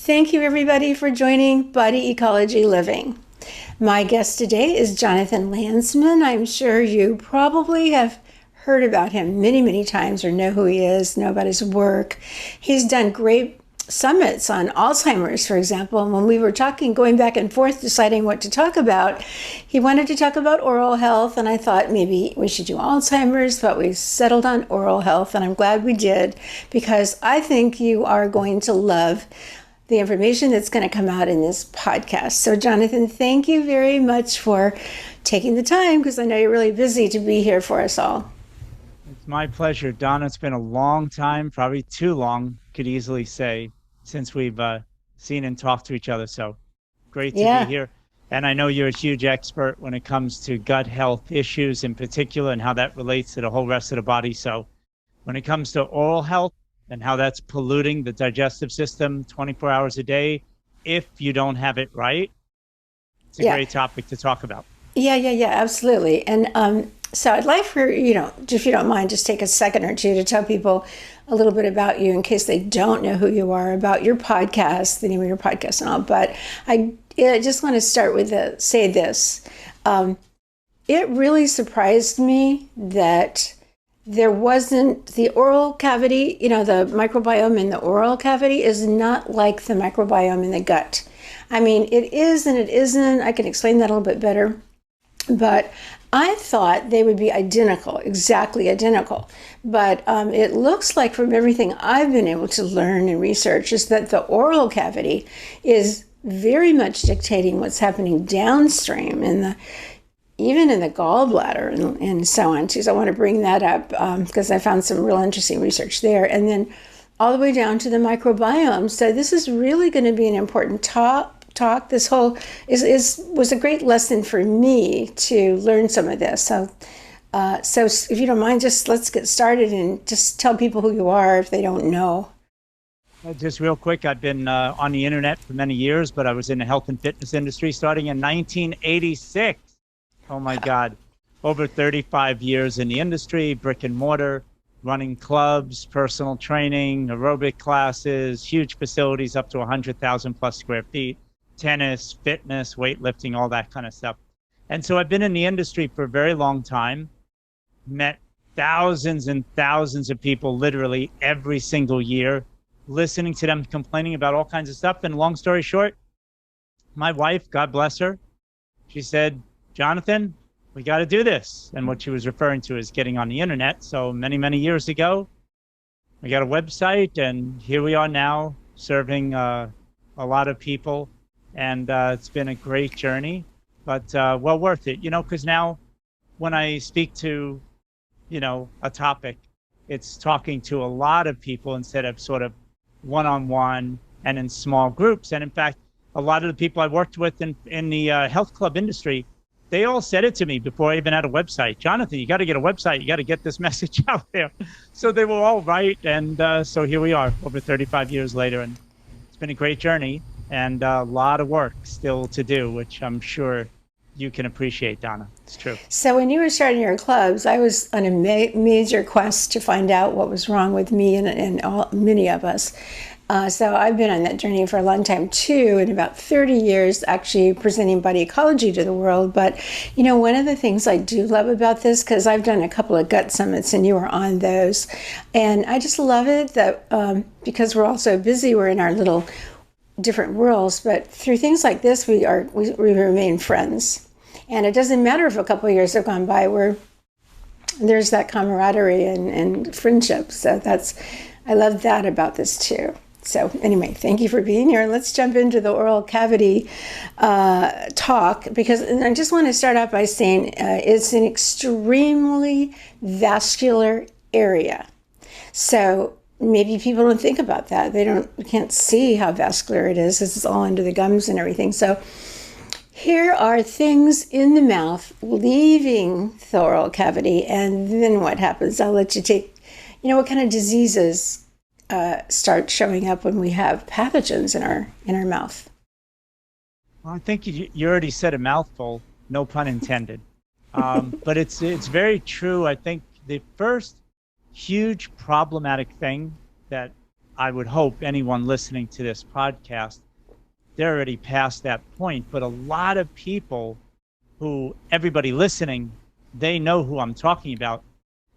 Thank you, everybody, for joining Body Ecology Living. My guest today is Jonathan Landsman. I'm sure you probably have heard about him many, many times or know who he is, know about his work. He's done great summits on Alzheimer's, for example. And when we were talking, going back and forth, deciding what to talk about, he wanted to talk about oral health. And I thought maybe we should do Alzheimer's, but we settled on oral health. And I'm glad we did, because I think you are going to love the information that's going to come out in this podcast. So Jonathan, thank you very much for taking the time, because I know you're really busy, to be here for us all. It's my pleasure, Donna. It's been a long time, probably too long, could easily say, since we've seen and talked to each other. So great to be here. And I know you're a huge expert when it comes to gut health issues in particular and how that relates to the whole rest of the body. So when it comes to oral health and how that's polluting the digestive system 24 hours a day, if you don't have it right, it's a great topic to talk about. Yeah, absolutely. And so I'd like for, if you don't mind, just take a second or two to tell people a little bit about you in case they don't know who you are, about your podcast, the name of your podcast and all. But I just want to start with say this. It really surprised me that there wasn't the oral cavity, the microbiome in the oral cavity is not like the microbiome in the gut. I mean, it is and it isn't. I can explain that a little bit better. But I thought they would be identical, exactly identical. But it looks like, from everything I've been able to learn and research, is that the oral cavity is very much dictating what's happening downstream even in the gallbladder and so on too. So I want to bring that up because I found some real interesting research there. And then all the way down to the microbiome. So this is really going to be an important talk. This whole was a great lesson for me to learn some of this. So if you don't mind, just let's get started and just tell people who you are if they don't know. Just real quick, I've been on the internet for many years, but I was in the health and fitness industry starting in 1986. Oh my God. Over 35 years in the industry, brick and mortar, running clubs, personal training, aerobic classes, huge facilities up to 100,000 plus square feet, tennis, fitness, weightlifting, all that kind of stuff. And so I've been in the industry for a very long time, met thousands and thousands of people literally every single year, listening to them complaining about all kinds of stuff. And long story short, my wife, God bless her, she said, Jonathan, we got to do this. And what she was referring to is getting on the internet. So many, many years ago, we got a website, and here we are now serving a lot of people. And it's been a great journey, but well worth it, because now when I speak to, a topic, it's talking to a lot of people instead of sort of one-on-one and in small groups. And in fact, a lot of the people I worked with in the health club industry, they all said it to me before I even had a website. Jonathan, you got to get a website. You got to get this message out there. So they were all right. And so here we are over 35 years later. And it's been a great journey and a lot of work still to do, which I'm sure you can appreciate, Donna. It's true. So when you were starting your clubs, I was on a major quest to find out what was wrong with me and many of us. So I've been on that journey for a long time too, in about 30 years, actually presenting body ecology to the world. But, one of the things I do love about this, because I've done a couple of gut summits and you were on those, and I just love it that because we're all so busy, we're in our little different worlds, but through things like this, we remain friends. And it doesn't matter if a couple of years have gone by, there's that camaraderie and friendship. So I love that about this too. So anyway, thank you for being here. Let's jump into the oral cavity talk, because I just want to start off by saying it's an extremely vascular area. So maybe people don't think about that. They can't see how vascular it is. This is all under the gums and everything. So here are things in the mouth leaving the oral cavity, and then what happens? I'll let you take, what kind of diseases start showing up when we have pathogens in our mouth. Well, I think you already said a mouthful, no pun intended. But it's very true. I think the first huge problematic thing that I would hope anyone listening to this podcast, they're already past that point. But a lot of people everybody listening, they know who I'm talking about.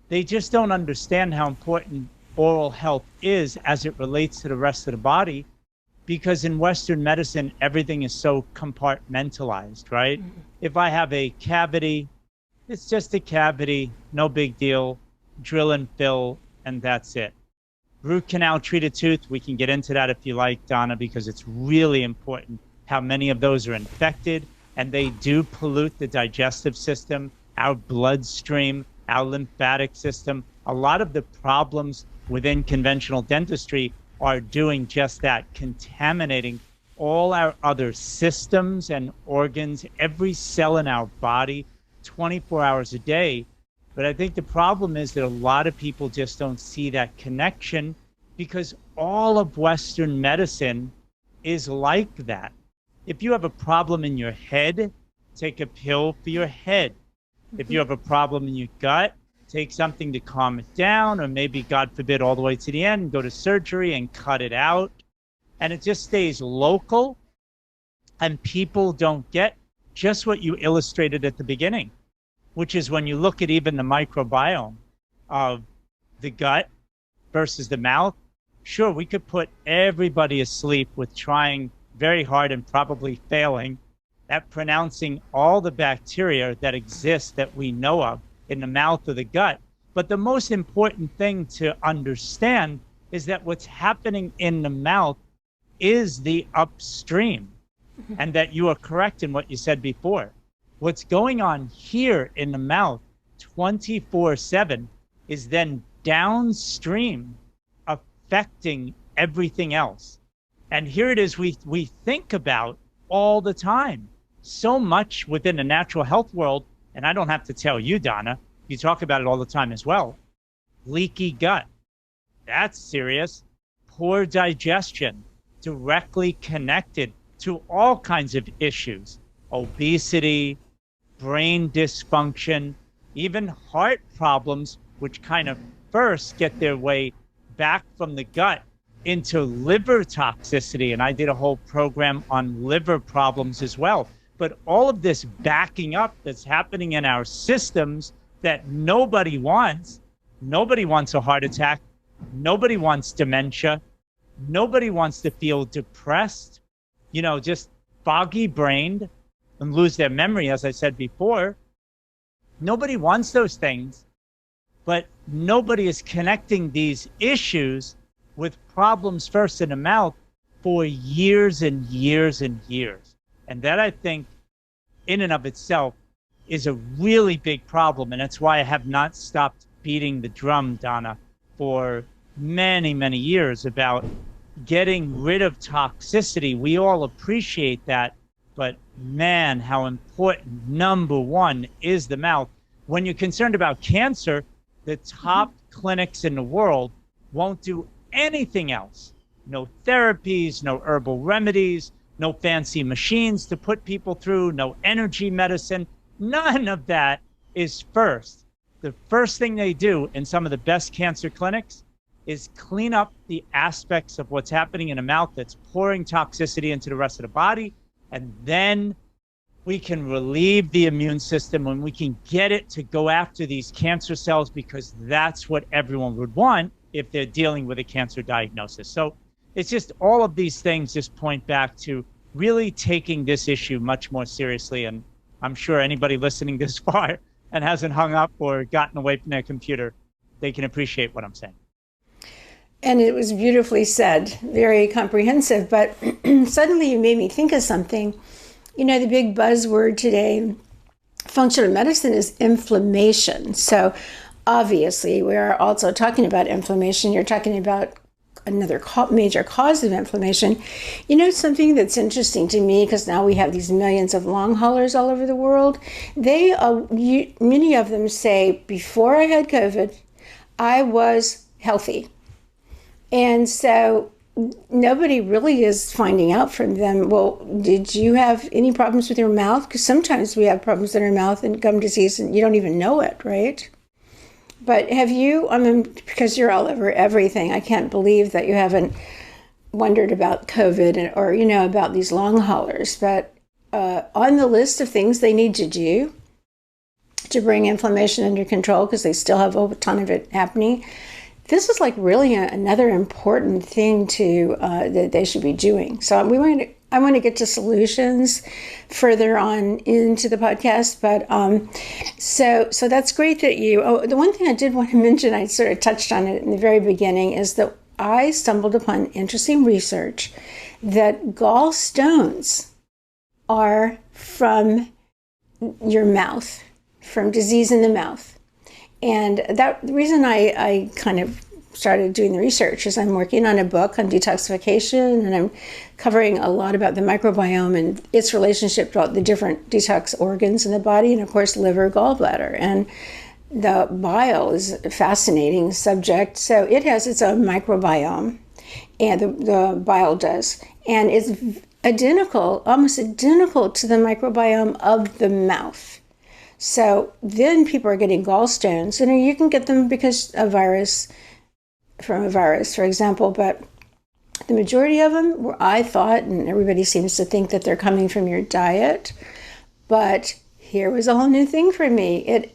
They just don't understand how important oral health is as it relates to the rest of the body, because in Western medicine, everything is so compartmentalized, right? Mm-hmm. If I have a cavity, it's just a cavity, no big deal, drill and fill, and that's it. Root canal treated tooth, we can get into that if you like, Donna, because it's really important how many of those are infected, and they do pollute the digestive system, our bloodstream, our lymphatic system. A lot of the problems within conventional dentistry are doing just that, contaminating all our other systems and organs, every cell in our body, 24 hours a day. But I think the problem is that a lot of people just don't see that connection, because all of Western medicine is like that. If you have a problem in your head, take a pill for your head. If you have a problem in your gut, take something to calm it down, or maybe, God forbid, all the way to the end, go to surgery and cut it out. And it just stays local, and people don't get just what you illustrated at the beginning, which is when you look at even the microbiome of the gut versus the mouth. Sure, we could put everybody asleep with trying very hard and probably failing at pronouncing all the bacteria that exist that we know of in the mouth or the gut. But the most important thing to understand is that what's happening in the mouth is the upstream, and that you are correct in what you said before. What's going on here in the mouth 24/7 is then downstream affecting everything else. And here it is, we think about all the time, so much within the natural health world, and I don't have to tell you, Donna, you talk about it all the time as well. Leaky gut, that's serious. Poor digestion, directly connected to all kinds of issues. Obesity, brain dysfunction, even heart problems, which kind of first get their way back from the gut into liver toxicity. And I did a whole program on liver problems as well. But all of this backing up that's happening in our systems that nobody wants. Nobody wants a heart attack. Nobody wants dementia. Nobody wants to feel depressed, just foggy brained and lose their memory, as I said before. Nobody wants those things, but nobody is connecting these issues with problems first in the mouth for years and years and years. And that, I think, in and of itself is a really big problem. And that's why I have not stopped beating the drum, Donna, for many, many years about getting rid of toxicity. We all appreciate that, but man, how important, number one, is the mouth. When you're concerned about cancer, the top clinics in the world won't do anything else. No therapies, no herbal remedies, no fancy machines to put people through, no energy medicine. None of that is first. The first thing they do in some of the best cancer clinics is clean up the aspects of what's happening in the mouth that's pouring toxicity into the rest of the body. And then we can relieve the immune system and we can get it to go after these cancer cells, because that's what everyone would want if they're dealing with a cancer diagnosis. So it's just all of these things just point back to really taking this issue much more seriously. And I'm sure anybody listening this far and hasn't hung up or gotten away from their computer, they can appreciate what I'm saying. And it was beautifully said, very comprehensive. But suddenly you made me think of something. The big buzzword today, functional medicine, is inflammation. So obviously we are also talking about inflammation. You're talking about another major cause of inflammation. Something that's interesting to me, because now we have these millions of long haulers all over the world. Many of them say, before I had COVID, I was healthy. And so nobody really is finding out from them, well, did you have any problems with your mouth? Because sometimes we have problems in our mouth and gum disease and you don't even know it, right? But have you, I mean, because you're all over everything, I can't believe that you haven't wondered about COVID or, about these long haulers. But on the list of things they need to do to bring inflammation under control, because they still have a ton of it happening, this is like really another important thing that they should be doing. So I want to get to solutions further on into the podcast, but so that's great that you. Oh, the one thing I did want to mention, I sort of touched on it in the very beginning, is that I stumbled upon interesting research that gallstones are from your mouth, from disease in the mouth. And the reason I kind of started doing the research is I'm working on a book on detoxification, and I'm covering a lot about the microbiome and its relationship to all the different detox organs in the body, and of course liver, gallbladder. And the bile is a fascinating subject. So it has its own microbiome, and the bile does. And it's almost identical to the microbiome of the mouth. So then people are getting gallstones, and you can get them because of from a virus, for example, but the majority of them, I thought, and everybody seems to think, that they're coming from your diet. But here was a whole new thing for me.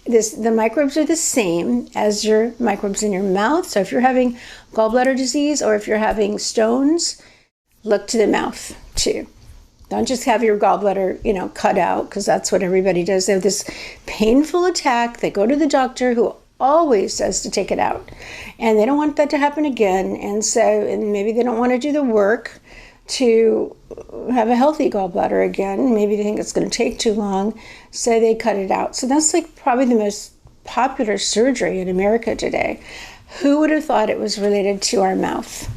The microbes are the same as your microbes in your mouth. So if you're having gallbladder disease or if you're having stones, look to the mouth too. Don't just have your gallbladder, cut out, because that's what everybody does. They have this painful attack. They go to the doctor, who always says to take it out, and they don't want that to happen again. And maybe they don't want to do the work to have a healthy gallbladder again. Maybe they think it's going to take too long, so they cut it out. So that's like probably the most popular surgery in America today. Who would have thought it was related to our mouth?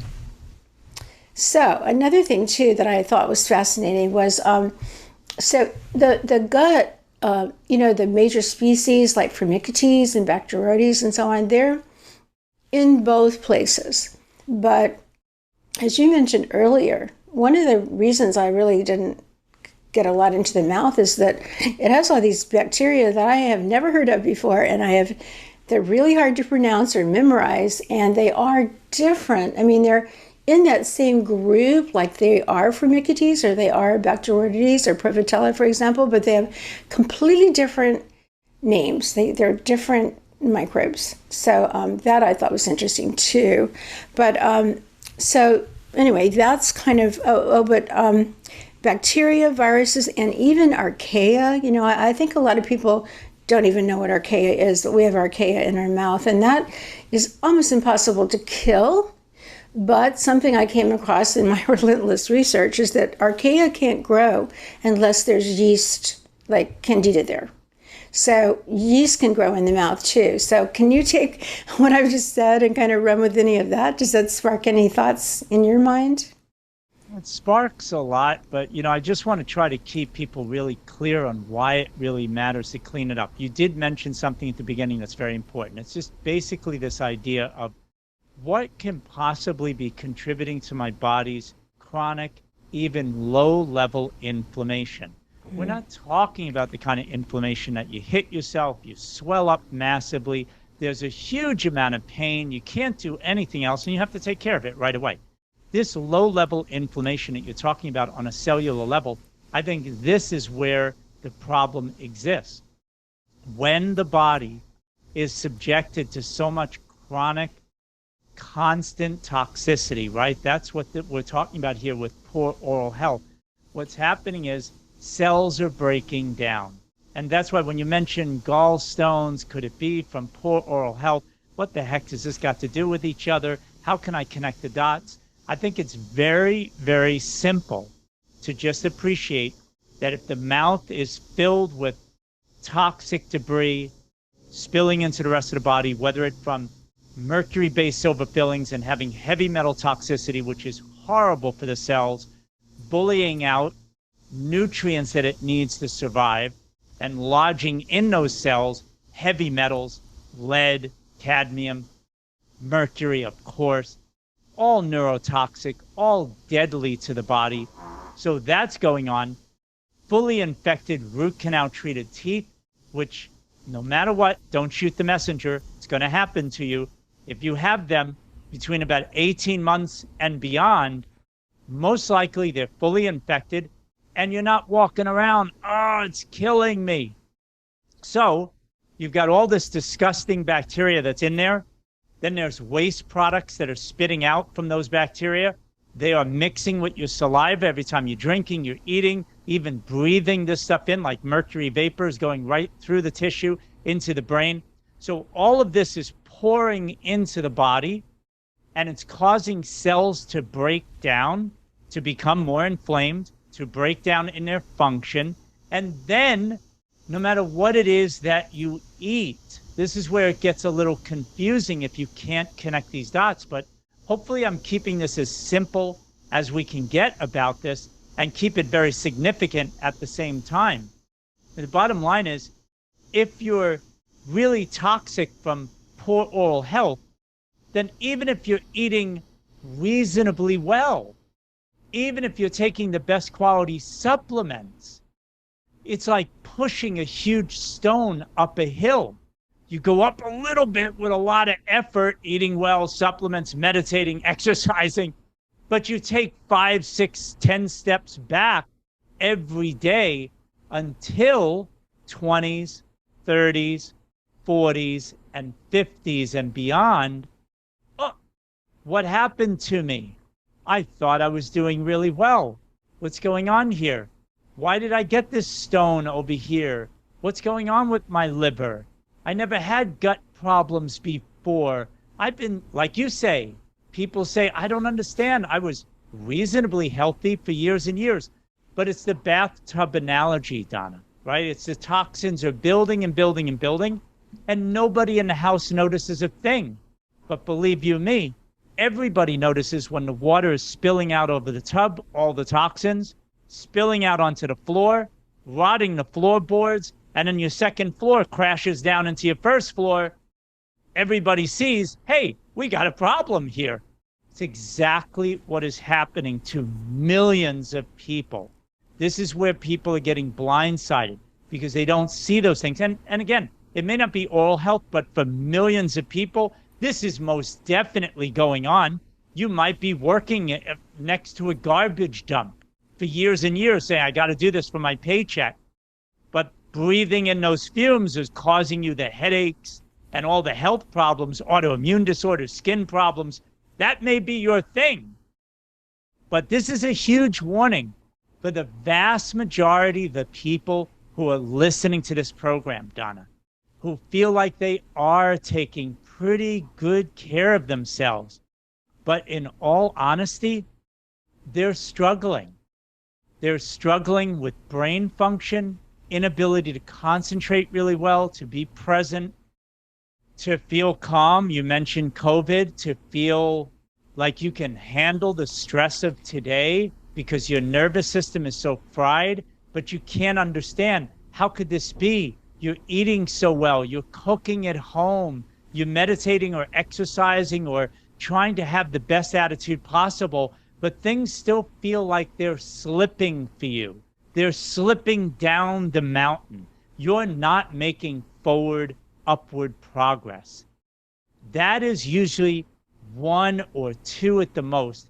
So another thing too that I thought was fascinating was so the gut, the major species like Firmicutes and Bacteroides and so on, they're in both places. But as you mentioned earlier, one of the reasons I really didn't get a lot into the mouth is that it has all these bacteria that I have never heard of before, and they're really hard to pronounce or memorize, and they are different. I mean, they're in that same group, like they are Firmicutes or they are Bacteroides or Prevotella, for example, but they have completely different names. They're different microbes. So that I thought was interesting too. But so anyway, that's kind of, but bacteria, viruses, and even archaea, I think a lot of people don't even know what archaea is, but we have archaea in our mouth, and that is almost impossible to kill. But something I came across in my relentless research is that archaea can't grow unless there's yeast, like candida there. So yeast can grow in the mouth too. So can you take what I've just said and kind of run with any of that? Does that spark any thoughts in your mind? It sparks a lot, but I just want to try to keep people really clear on why it really matters to clean it up. You did mention something at the beginning that's very important. It's just basically this idea of what can possibly be contributing to my body's chronic, even low-level inflammation. We're not talking about the kind of inflammation that you hit yourself, you swell up massively, there's a huge amount of pain, you can't do anything else, and you have to take care of it right away. This low-level inflammation that you're talking about on a cellular level, I think this is where the problem exists. When the body is subjected to so much chronic, constant toxicity, right? That's what we're talking about here with poor oral health. What's happening is cells are breaking down. And that's why when you mention gallstones, could it be from poor oral health? What the heck has this got to do with each other? How can I connect the dots? I think it's very, very simple to just appreciate that if the mouth is filled with toxic debris spilling into the rest of the body, whether it's from mercury-based silver fillings and having heavy metal toxicity, which is horrible for the cells, bullying out nutrients that it needs to survive, and lodging in those cells heavy metals, lead, cadmium, mercury, of course, all neurotoxic, all deadly to the body. So that's going on. Fully infected root canal treated teeth, which No matter what, don't shoot the messenger. It's going to happen to you. If you have them between about 18 months and beyond, most likely they're fully infected and you're not walking around, oh, it's killing me. So you've got all this disgusting bacteria that's in there. Then there's waste products that are spitting out from those bacteria. They are mixing with your saliva every time you're drinking, you're eating, even breathing this stuff in, like mercury vapors going right through the tissue into the brain. So all of this is pouring into the body, and it's causing cells to break down, to become more inflamed, to break down in their function. And then, no matter what it is that you eat, this is where it gets a little confusing if you can't connect these dots. But hopefully I'm keeping this as simple as we can get about this and keep it very significant at the same time. The bottom line is, if you're really toxic from poor oral health, then even if you're eating reasonably well, even if you're taking the best quality supplements, it's like pushing a huge stone up a hill. You go up a little bit with a lot of effort, eating well, supplements, meditating, exercising, but you take 5, 6, 10 steps back every day until 20s, 30s, 40s, and 50s and beyond. Oh, what happened to me? I thought I was doing really well. What's going on here? Why did I get this stone over here? What's going on with my liver? I never had gut problems before. I've been, like you say, people say, I don't understand. I was reasonably healthy for years and years. But it's the bathtub analogy, Donna, right? It's the toxins are building and building and building, and nobody in the house notices a thing. But believe you me, everybody notices when the water is spilling out over the tub, all the toxins, spilling out onto the floor, rotting the floorboards, and then your second floor crashes down into your first floor. Everybody sees, hey, we got a problem here. It's exactly what is happening to millions of people. This is where people are getting blindsided because they don't see those things. And again, it may not be oral health, but for millions of people, this is most definitely going on. You might be working next to a garbage dump for years and years saying, I got to do this for my paycheck. But breathing in those fumes is causing you the headaches and all the health problems, autoimmune disorders, skin problems. That may be your thing. But this is a huge warning for the vast majority of the people who are listening to this program, Donna, who feel like they are taking pretty good care of themselves. But in all honesty, they're struggling. They're struggling with brain function, inability to concentrate really well, to be present, to feel calm. You mentioned COVID, to feel like you can handle the stress of today because your nervous system is so fried, but you can't understand, how could this be? You're eating so well, you're cooking at home, you're meditating or exercising or trying to have the best attitude possible, but things still feel like they're slipping for you. They're slipping down the mountain. You're not making forward, upward progress. That is usually 1 or 2 at the most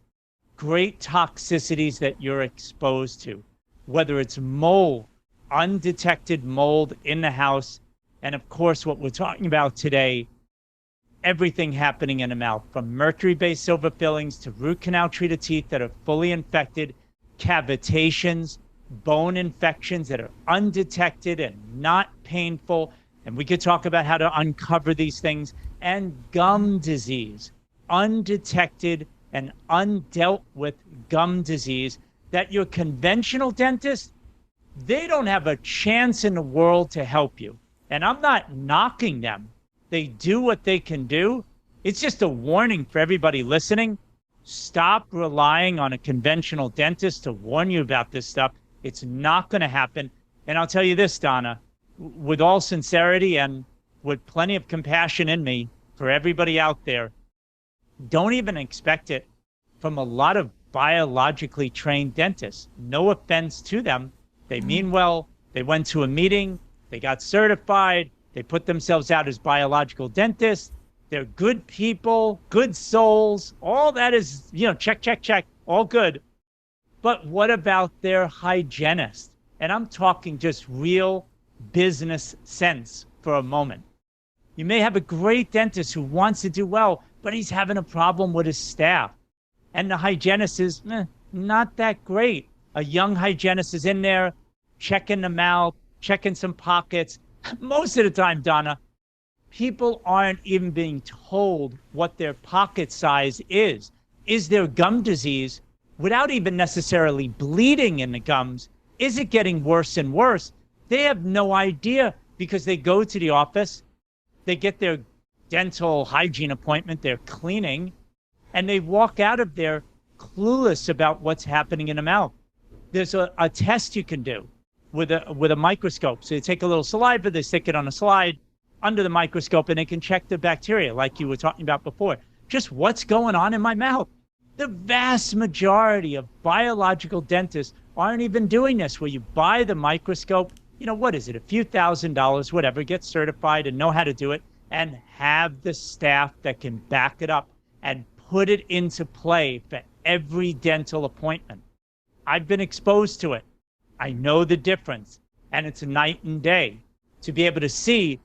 great toxicities that you're exposed to, whether it's mold, undetected mold in the house, and of course what we're talking about today, everything happening in the mouth, from mercury-based silver fillings to root canal treated teeth that are fully infected, cavitations, bone infections that are undetected and not painful. And we could talk about how to uncover these things, and gum disease, undetected and undealt with gum disease that your conventional dentist, they don't have a chance in the world to help you. And I'm not knocking them. They do what they can do. It's just a warning for everybody listening. Stop relying on a conventional dentist to warn you about this stuff. It's not going to happen. And I'll tell you this, Donna, with all sincerity and with plenty of compassion in me for everybody out there, don't even expect it from a lot of biologically trained dentists. No offense to them. They mean well. They went to a meeting. They got certified. They put themselves out as biological dentists. They're good people, good souls. All that is, check, check, check, all good. But what about their hygienist? And I'm talking just real business sense for a moment. You may have a great dentist who wants to do well, but he's having a problem with his staff. And the hygienist is not that great. A young hygienist is in there checking the mouth, checking some pockets. Most of the time, Donna, people aren't even being told what their pocket size is. Is there gum disease without even necessarily bleeding in the gums? Is it getting worse and worse? They have no idea because they go to the office, they get their dental hygiene appointment, they're cleaning, and they walk out of there clueless about what's happening in the mouth. There's a test you can do with a microscope. So you take a little saliva, they stick it on a slide under the microscope, and they can check the bacteria like you were talking about before. Just what's going on in my mouth. The vast majority of biological dentists aren't even doing this, where you buy the microscope, what is it, a few $1,000s, whatever, get certified and know how to do it, and have the staff that can back it up and put it into play for every dental appointment. I've been exposed to it. I know the difference, and it's a night and day to be able to see,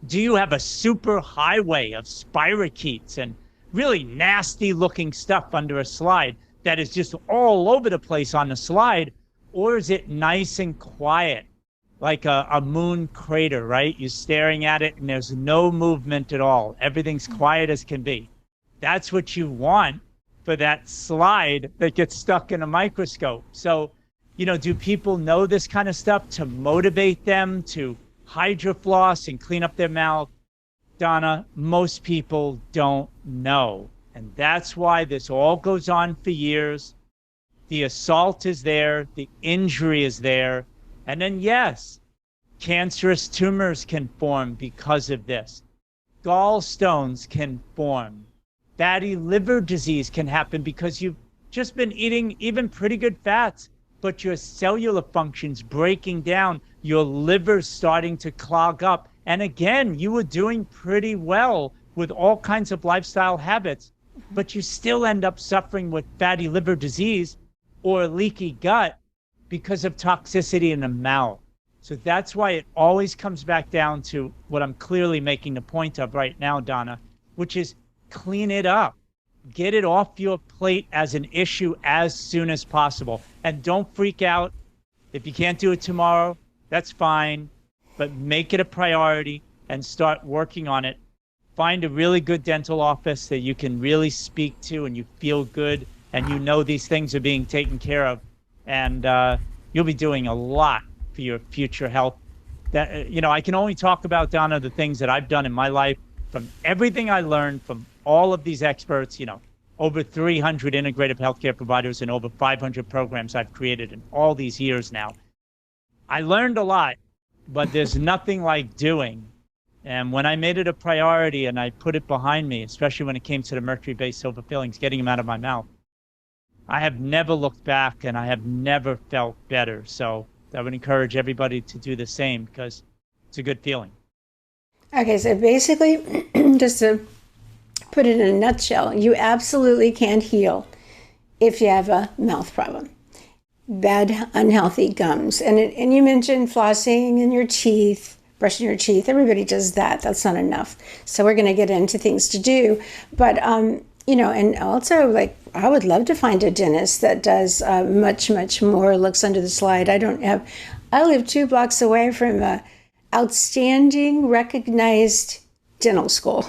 do you have a super highway of spirochetes and really nasty looking stuff under a slide that is just all over the place on the slide, or is it nice and quiet, like a moon crater, right? You're staring at it and there's no movement at all. Everything's quiet as can be. That's what you want for that slide that gets stuck in a microscope. So, do people know this kind of stuff to motivate them to hydrofloss and clean up their mouth? Donna, most people don't know. And that's why this all goes on for years. The assault is there, the injury is there. And then, yes, cancerous tumors can form because of this. Gallstones can form. Fatty liver disease can happen because you've just been eating even pretty good fats, but your cellular function's breaking down, your liver's starting to clog up. And again, you were doing pretty well with all kinds of lifestyle habits, but you still end up suffering with fatty liver disease or leaky gut because of toxicity in the mouth. So that's why it always comes back down to what I'm clearly making the point of right now, Donna, which is clean it up. Get it off your plate as an issue as soon as possible. And don't freak out. If you can't do it tomorrow, that's fine. But make it a priority and start working on it. Find a really good dental office that you can really speak to and you feel good and these things are being taken care of. And you'll be doing a lot for your future health. That I can only talk about, Donna, the things that I've done in my life, from everything I learned from all of these experts, over 300 integrative healthcare providers and over 500 programs I've created in all these years now. I learned a lot, but there's nothing like doing. And when I made it a priority and I put it behind me, especially when it came to the mercury-based silver fillings, getting them out of my mouth, I have never looked back and I have never felt better. So I would encourage everybody to do the same because it's a good feeling. Okay, so basically, just to put it in a nutshell, you absolutely can't heal if you have a mouth problem. Bad, unhealthy gums. And you mentioned flossing in your teeth, brushing your teeth. Everybody does that. That's not enough. So we're going to get into things to do. But, and also, I would love to find a dentist that does much, much more, looks under the slide. I live 2 blocks away from a outstanding, recognized dental school.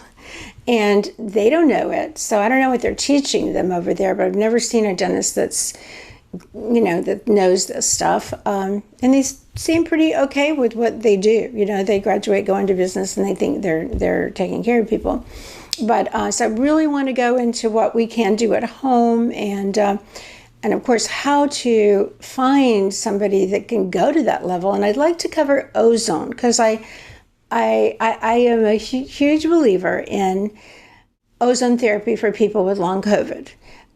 And they don't know it. So I don't know what they're teaching them over there, but I've never seen a dentist that knows this stuff. And they seem pretty okay with what they do. They graduate, go into business, and they think they're taking care of people. But so I really want to go into what we can do at home and of course, how to find somebody that can go to that level. And I'd like to cover ozone because I am a huge believer in ozone therapy for people with long COVID.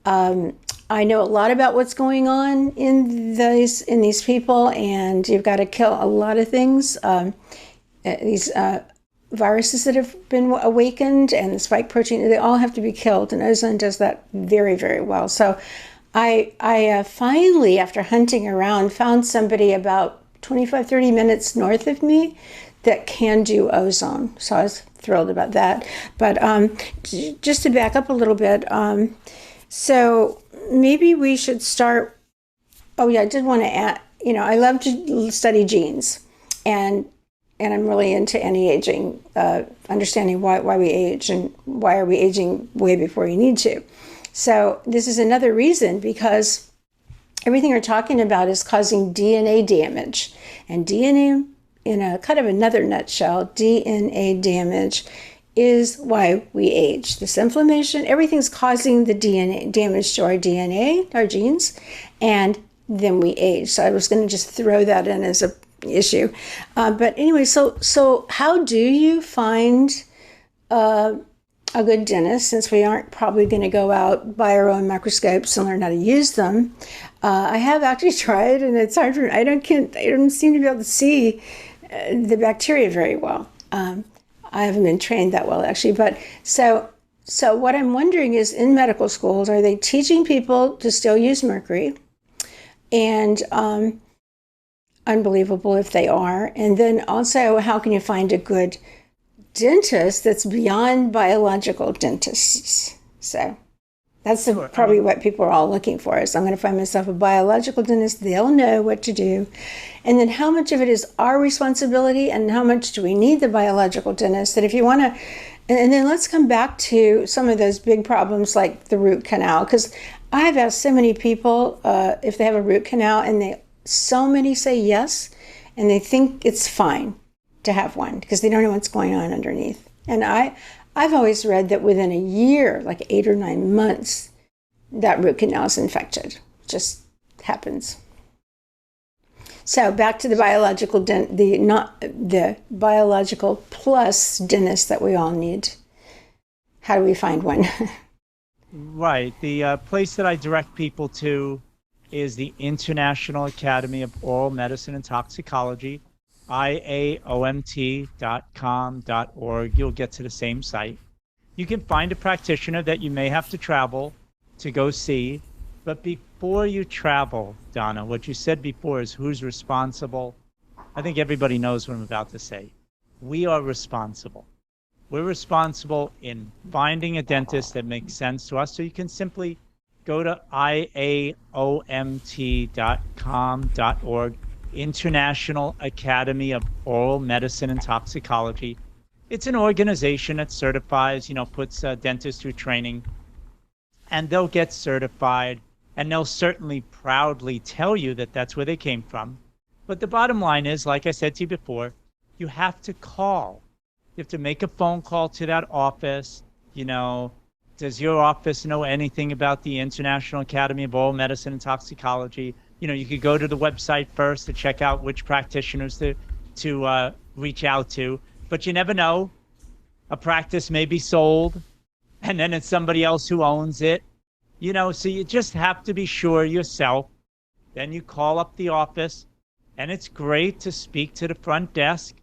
I know a lot about what's going on in these people, and you've got to kill a lot of things. these viruses that have been awakened and the spike protein, they all have to be killed, and ozone does that very, very well. So I finally, after hunting around, found somebody about 25, 30 minutes north of me that can do ozone. So I was thrilled about that. But just to back up a little bit, so maybe we should start. Oh yeah, I did want to add, I love to study genes, and I'm really into anti-aging, understanding why we age and why are we aging way before you need to. So this is another reason, because everything we're talking about is causing DNA damage. And DNA, in a kind of another nutshell, DNA damage is why we age. This inflammation, everything's causing the DNA damage to our DNA, our genes, and then we age. So I was going to just throw that in as a issue. But anyway, so how do you find a good dentist, since we aren't probably going to go out, buy our own microscopes and learn how to use them? I have actually tried, and it's hard for me. I don't seem to be able to see the bacteria very well. I haven't been trained that well, actually. But so what I'm wondering is, in medical schools, are they teaching people to still use mercury? And unbelievable if they are. And then also, how can you find a good dentist that's beyond biological dentists? So that's probably what people are all looking for, is I'm going to find myself a biological dentist. They'll know what to do. And then how much of it is our responsibility, and how much do we need the biological dentist? That if you want to, and then let's come back to some of those big problems like the root canal, because I've asked so many people if they have a root canal, and so many say yes, and they think it's fine to have one because they don't know what's going on underneath. And I've always read that within a year, like 8 or 9 months, that root canal is infected. Just happens. So back to the biological the biological plus dentist that we all need. How do we find one? Right. The place that I direct people to is the International Academy of Oral Medicine and Toxicology, iaomt.com.org. You'll get to the same site. You can find a practitioner that you may have to travel to go see. But before you travel, Donna, what you said before is who's responsible. I think everybody knows what I'm about to say. We are responsible. We're responsible in finding a dentist that makes sense to us. So you can simply go to iaomt.com.org, International Academy of Oral Medicine and Toxicology. It's an organization that certifies, puts dentists through training, and they'll get certified, and they'll certainly proudly tell you that that's where they came from. But the bottom line is, like I said to you before, you have to call. You have to make a phone call to that office. Does your office know anything about the International Academy of Oral Medicine and Toxicology? You could go to the website first to check out which practitioners to reach out to. But you never know. A practice may be sold, and then it's somebody else who owns it. So you just have to be sure yourself. Then you call up the office, and it's great to speak to the front desk.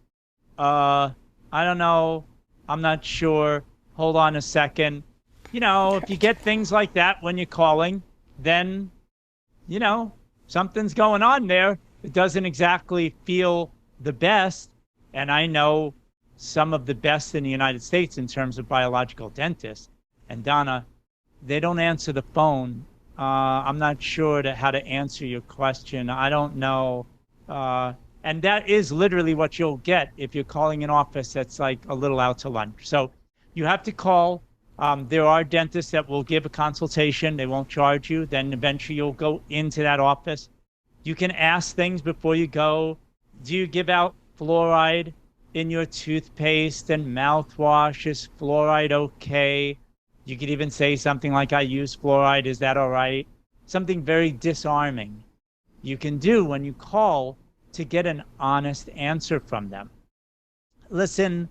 I don't know. I'm not sure. Hold on a second. If you get things like that when you're calling, then, something's going on there. It doesn't exactly feel the best. And I know some of the best in the United States in terms of biological dentists. And Donna, they don't answer the phone. I'm not sure how to answer your question. I don't know. And that is literally what you'll get if you're calling an office that's like a little out to lunch. So you have to call. There are dentists that will give a consultation. They won't charge you. Then eventually you'll go into that office. You can ask things before you go. Do you give out fluoride in your toothpaste and mouthwash? Is fluoride okay? You could even say something like, I use fluoride. Is that all right? Something very disarming you can do when you call to get an honest answer from them. Listen,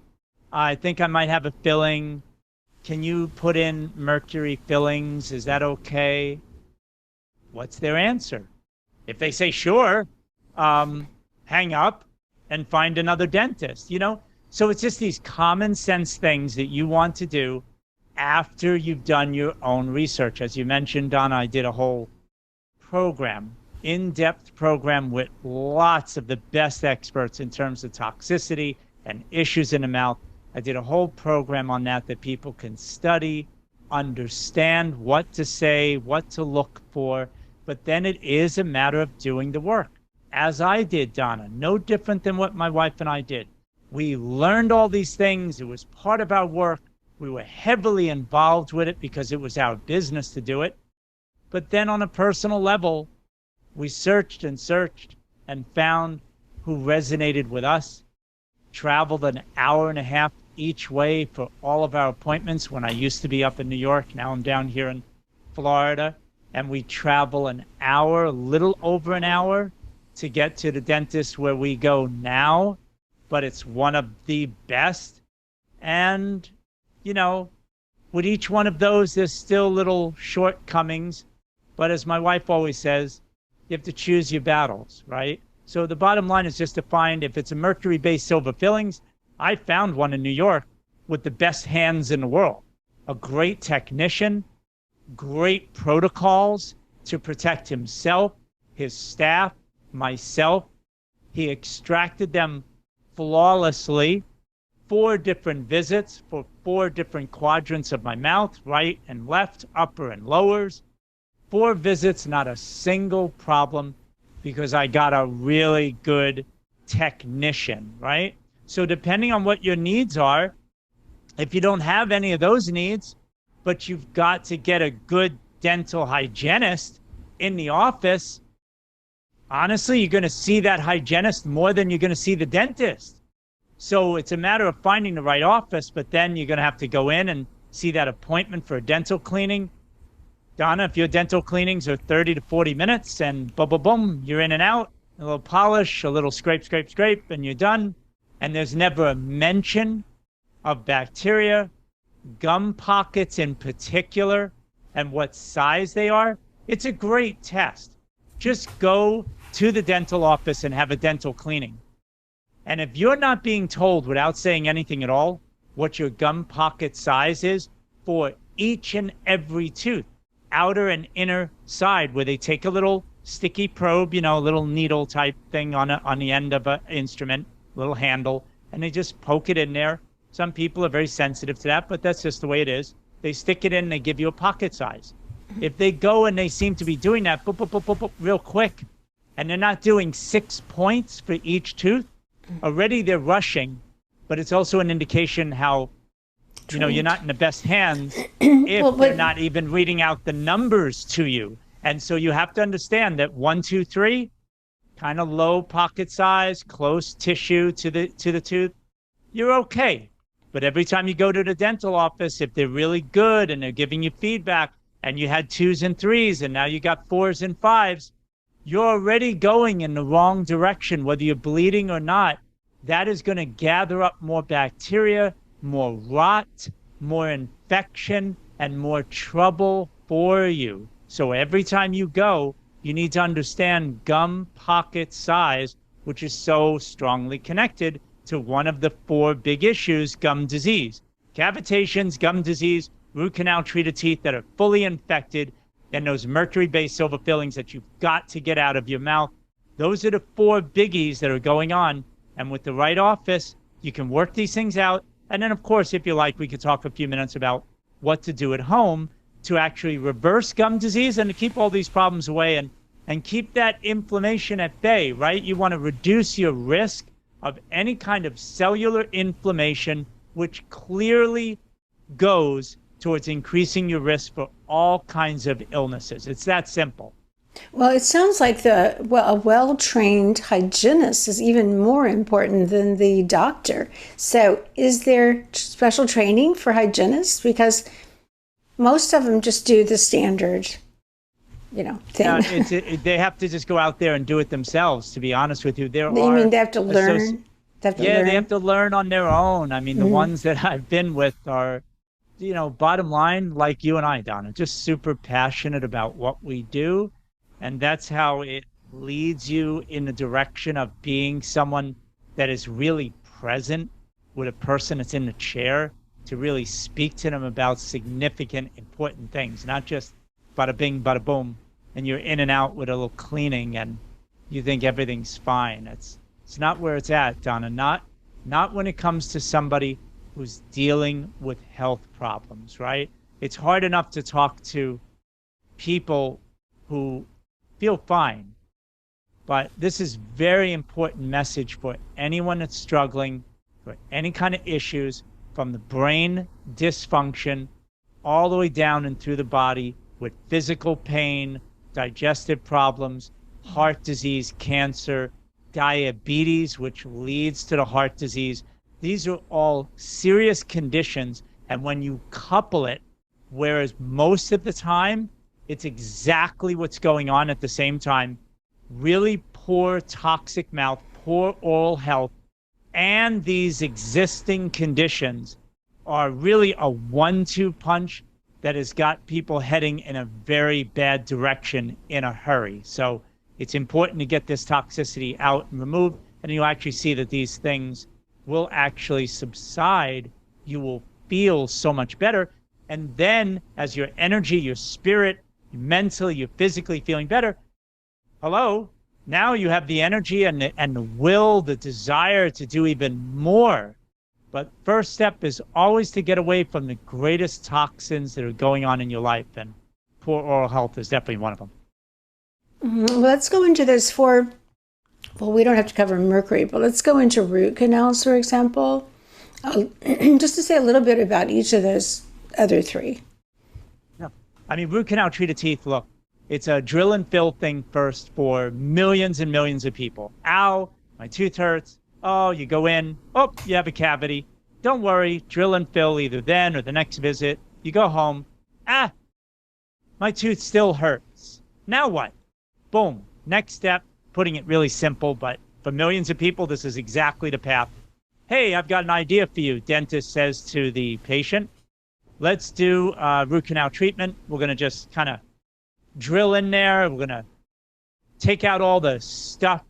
I think I might have a filling. Can you put in mercury fillings? Is that okay? What's their answer? If they say sure, hang up and find another dentist, you know? So it's just these common sense things that you want to do after you've done your own research. As you mentioned, Donna, I did a whole program, in-depth program with lots of the best experts in terms of toxicity and issues in the mouth. I did a whole program on that people can study, understand what to say, what to look for, but then it is a matter of doing the work. As I did, Donna, no different than what my wife and I did. We learned all these things. It was part of our work. We were heavily involved with it because it was our business to do it. But then on a personal level, we searched and searched and found who resonated with us, traveled an hour and a half each way for all of our appointments. When I used to be up in New York, now I'm down here in Florida, and we travel an hour, a little over an hour to get to the dentist where we go now, but it's one of the best. And, you know, with each one of those, there's still little shortcomings. But as my wife always says, you have to choose your battles, right? So the bottom line is just to find, if it's a mercury-based silver fillings, I found one in New York with the best hands in the world. A great technician, great protocols to protect himself, his staff, myself. He extracted them flawlessly. 4 different visits for 4 different quadrants of my mouth, right and left, upper and lowers. 4 visits, not a single problem, because I got a really good technician, right? So depending on what your needs are, if you don't have any of those needs, but you've got to get a good dental hygienist in the office, honestly, you're going to see that hygienist more than you're going to see the dentist. So it's a matter of finding the right office, but then you're going to have to go in and see that appointment for a dental cleaning. Donna, if your dental cleanings are 30 to 40 minutes and boom, boom, boom, you're in and out, a little polish, a little scrape, scrape, scrape, and you're done. And there's never a mention of bacteria, gum pockets in particular, and what size they are. It's a great test. Just go to the dental office and have a dental cleaning. And if you're not being told without saying anything at all what your gum pocket size is for each and every tooth, outer and inner side, where they take a little sticky probe, you know, a little needle type thing on the end of an instrument, little handle, and they just poke it in there. Some people are very sensitive to that, but that's just the way it is. They stick it in, they give you a pocket size. If they go and they seem to be doing that boop, boop, boop, boop, boop, real quick, and they're not doing 6 points for each tooth, already they're rushing, but it's also an indication how, you know, you're not in the best hands if they're not even reading out the numbers to you. And so you have to understand that 1, 2, 3, kind of low pocket size, close tissue to the tooth, you're okay. But every time you go to the dental office, if they're really good and they're giving you feedback, and you had 2s and 3s and now you got 4s and 5s, you're already going in the wrong direction, whether you're bleeding or not. That is going to gather up more bacteria, more rot, more infection, and more trouble for you. So every time you go, you need to understand gum pocket size, which is so strongly connected to one of the 4 big issues, gum disease. Cavitations, gum disease, root canal treated teeth that are fully infected, and those mercury-based silver fillings that you've got to get out of your mouth. Those are the 4 biggies that are going on. And with the right office, you can work these things out. And then, of course, if you like, we could talk a few minutes about what to do at home to actually reverse gum disease and to keep all these problems away and keep that inflammation at bay, right? You want to reduce your risk of any kind of cellular inflammation, which clearly goes towards increasing your risk for all kinds of illnesses. It's that simple. Well, it sounds like a well-trained hygienist is even more important than the doctor. So is there special training for hygienists? Because most of them just do the standard, thing. Yeah, they have to just go out there and do it themselves, to be honest with you. You mean they have to learn? They have to learn on their own. I mean, the ones that I've been with are, bottom line, like you and I, Donna, just super passionate about what we do. And that's how it leads you in the direction of being someone that is really present with a person that's in the chair to really speak to them about significant, important things, not just bada bing, bada boom, and you're in and out with a little cleaning and you think everything's fine. It's not where it's at, Donna. Not when it comes to somebody who's dealing with health problems, right? It's hard enough to talk to people who feel fine, but this is very important message for anyone that's struggling for any kind of issues, from the brain dysfunction all the way down and through the body with physical pain, digestive problems, heart disease, cancer, diabetes, which leads to the heart disease. These are all serious conditions. And when you couple it, whereas most of the time, it's exactly what's going on at the same time, really poor toxic mouth, poor oral health, and these existing conditions are really a 1-2 punch that has got people heading in a very bad direction in a hurry. So it's important to get this toxicity out and removed, and you actually see that these things will actually subside. You will feel so much better. And then as your energy, your spirit, your mentally, you're physically feeling better, hello, now you have the energy and the will, the desire to do even more. But first step is always to get away from the greatest toxins that are going on in your life. And poor oral health is definitely one of them. Well, let's go into those four. Well, we don't have to cover mercury, but let's go into root canals, for example. Just to say a little bit about each of those other three. Yeah. I mean, root canal treated teeth, look, it's a drill and fill thing first for millions and millions of people. Ow, my tooth hurts. Oh, you go in. Oh, you have a cavity. Don't worry, drill and fill either then or the next visit. You go home. Ah, my tooth still hurts. Now what? Boom. Next step, putting it really simple, but for millions of people, this is exactly the path. Hey, I've got an idea for you, dentist says to the patient. Let's do root canal treatment. We're going to just kind of drill in there. We're going to take out all the stuff.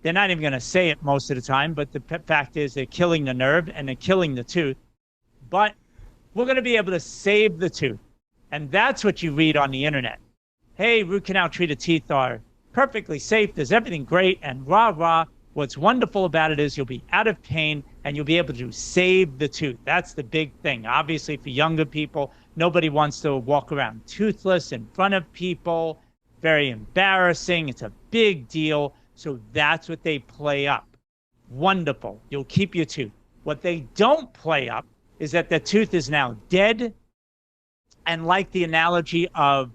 They're not even going to say it most of the time, but the fact is they're killing the nerve and they're killing the tooth. But we're going to be able to save the tooth. And that's what you read on the internet. Hey, root canal treated teeth are perfectly safe. There's everything great and rah, rah. What's wonderful about it is you'll be out of pain and you'll be able to save the tooth. That's the big thing. Obviously, for younger people, nobody wants to walk around toothless in front of people. Very embarrassing. It's a big deal. So that's what they play up. Wonderful. You'll keep your tooth. What they don't play up is that the tooth is now dead. And like the analogy of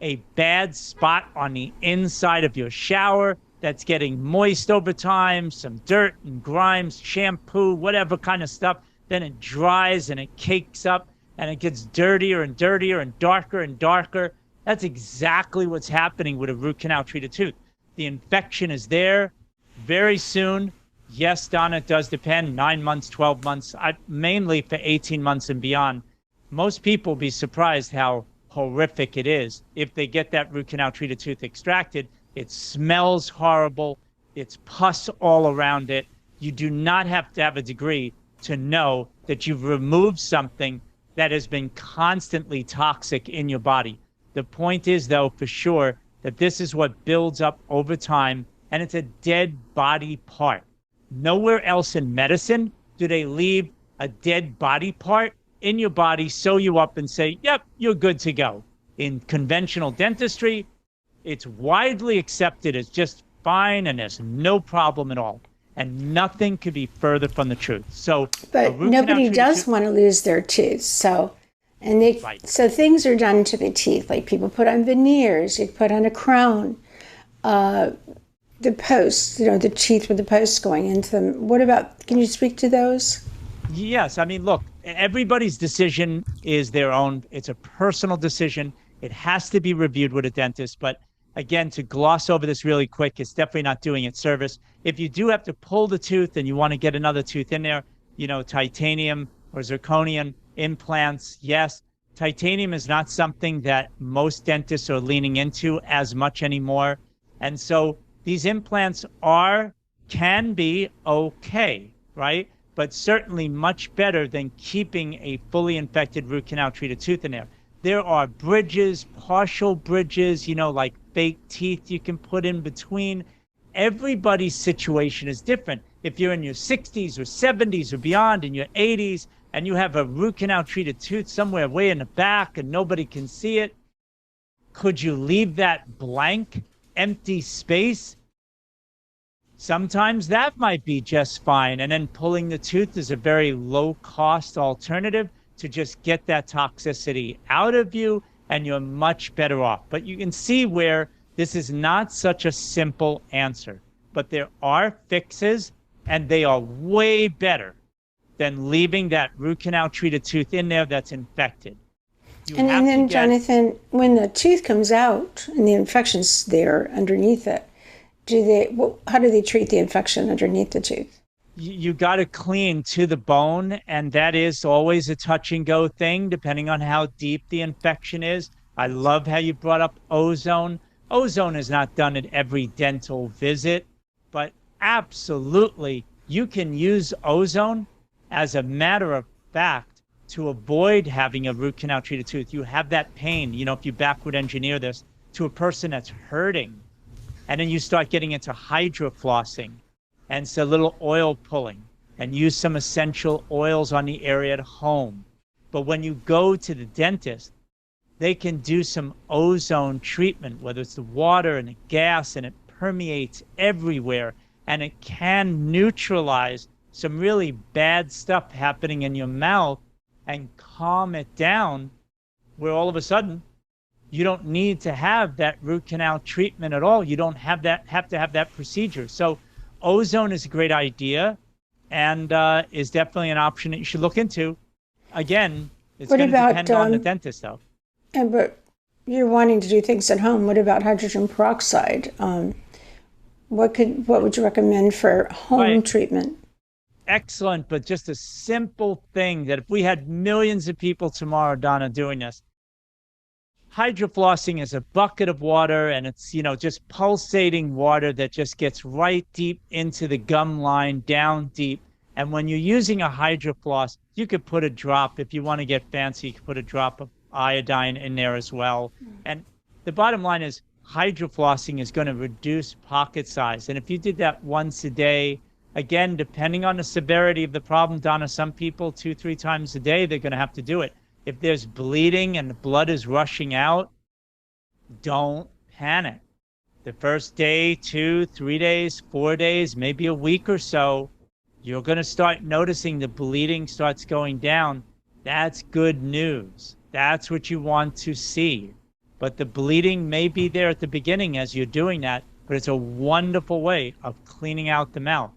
a bad spot on the inside of your shower that's getting moist over time, some dirt and grimes, shampoo, whatever kind of stuff, then it dries and it cakes up and it gets dirtier and dirtier and darker. That's exactly what's happening with a root canal treated tooth. The infection is there very soon. Yes, Donna, it does depend, 9 months, 12 months, mainly for 18 months and beyond. Most people will be surprised how horrific it is. If they get that root canal treated tooth extracted, it smells horrible. It's pus all around it. You do not have to have a degree to know that you've removed something that has been constantly toxic in your body. The point is, though, for sure, that this is what builds up over time, and it's a dead body part. Nowhere else in medicine do they leave a dead body part in your body, sew you up, and say, yep, you're good to go. In conventional dentistry, it's widely accepted as just fine, and there's no problem at all. And nothing could be further from the truth. So, but nobody does want to lose their teeth. So, and they so things are done to the teeth. Like people put on veneers, you put on a crown, the posts, the teeth with the posts going into them. What about? Can you speak to those? Yes, I mean, look, everybody's decision is their own. It's a personal decision. It has to be reviewed with a dentist. But again, to gloss over this really quick, it's definitely not doing it service. If you do have to pull the tooth and you want to get another tooth in there, titanium or zirconium implants, yes. Titanium is not something that most dentists are leaning into as much anymore. And so these implants are can be okay, right? But certainly much better than keeping a fully infected root canal treated tooth in there. There are bridges, partial bridges, you know, like fake teeth you can put in between. Everybody's situation is different. If you're in your 60s or 70s or beyond, in your 80s, and you have a root canal treated tooth somewhere way in the back and nobody can see it, could you leave that blank, empty space? Sometimes that might be just fine. And then pulling the tooth is a very low cost alternative to just get that toxicity out of you, and you're much better off. But you can see where this is not such a simple answer, but there are fixes, and they are way better than leaving that root canal treated tooth in there that's infected. And then, Jonathan, when the tooth comes out and the infection's there underneath it, how do they treat the infection underneath the tooth? You got to clean to the bone, and that is always a touch and go thing, depending on how deep the infection is. I love how you brought up ozone. Ozone is not done at every dental visit, but absolutely, you can use ozone as a matter of fact to avoid having a root canal treated tooth. You have that pain, you know, if you backward engineer this to a person that's hurting, and then you start getting into hydroflossing and so little oil pulling, and use some essential oils on the area at home. But when you go to the dentist, they can do some ozone treatment, whether it's the water and the gas, and it permeates everywhere, and it can neutralize some really bad stuff happening in your mouth and calm it down, where all of a sudden you don't need to have that root canal treatment at all. You don't have to have that procedure. So ozone is a great idea, and is definitely an option that you should look into. Again, it's going to depend on the dentist, though. But you're wanting to do things at home. What about hydrogen peroxide? What would you recommend for home treatment? Excellent, but just a simple thing that if we had millions of people tomorrow, Donna, doing this, hydroflossing is a bucket of water, and it's, you know, just pulsating water that just gets right deep into the gum line, down deep. And when you're using a hydrofloss, you could put a drop, if you want to get fancy, you could put a drop of iodine in there as well. And the bottom line is hydroflossing is going to reduce pocket size. And if you did that once a day, again, depending on the severity of the problem, Donna, some people 2-3 times a day, they're going to have to do it. If there's bleeding and the blood is rushing out, don't panic. The first day, 2-3 days, 4 days, maybe a week or so, you're going to start noticing the bleeding starts going down. That's good news. That's what you want to see. But the bleeding may be there at the beginning as you're doing that, but it's a wonderful way of cleaning out the mouth.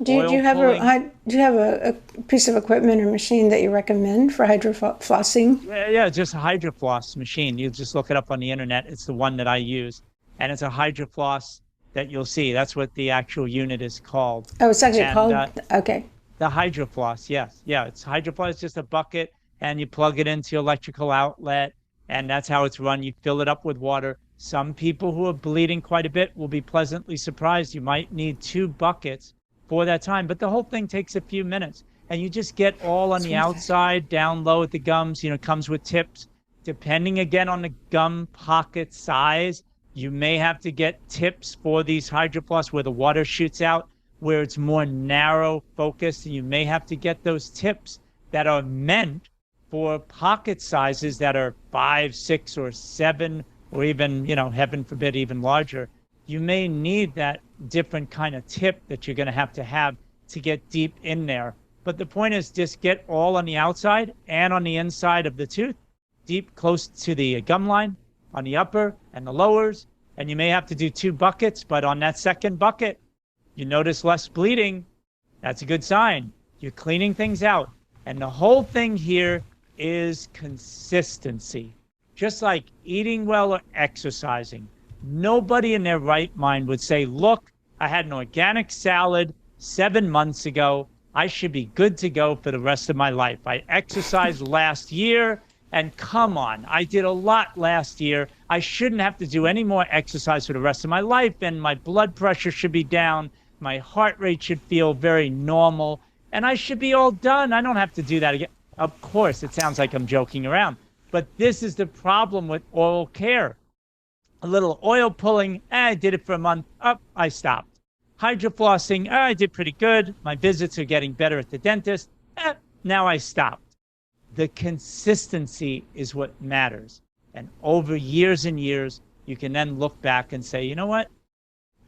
Do you have a piece of equipment or machine that you recommend for hydroflossing? Yeah, just a hydrofloss machine. You just look it up on the internet. It's the one that I use. And it's a hydrofloss that you'll see. That's what the actual unit is called. Oh, it's actually called? Okay. The hydrofloss, yes. Yeah, it's hydrofloss. It's just a bucket, and you plug it into your electrical outlet, and that's how it's run. You fill it up with water. Some people who are bleeding quite a bit will be pleasantly surprised. You might need 2 buckets for that time, but the whole thing takes a few minutes, and you just get all on the outside, down low at the gums. You know, comes with tips. Depending again on the gum pocket size, you may have to get tips for these hydrofloss where the water shoots out, where it's more narrow focused, and you may have to get those tips that are meant for pocket sizes that are 5, 6, or 7, or even, you know, heaven forbid, even larger. You may need that different kind of tip that you're going to have to get deep in there. But the point is just get all on the outside and on the inside of the tooth, deep close to the gum line, on the upper and the lowers. And you may have to do 2 buckets, but on that second bucket, you notice less bleeding. That's a good sign. You're cleaning things out. And the whole thing here is consistency. Just like eating well or exercising. Nobody in their right mind would say, look, I had an organic salad 7 months ago. I should be good to go for the rest of my life. I exercised last year, and come on, I did a lot last year. I shouldn't have to do any more exercise for the rest of my life, and my blood pressure should be down. My heart rate should feel very normal, and I should be all done. I don't have to do that again. Of course, it sounds like I'm joking around, but this is the problem with oral care. A little oil pulling, I did it for a month, I stopped. Hydroflossing, I did pretty good. My visits are getting better at the dentist, now I stopped. The consistency is what matters. And over years and years, you can then look back and say, you know what?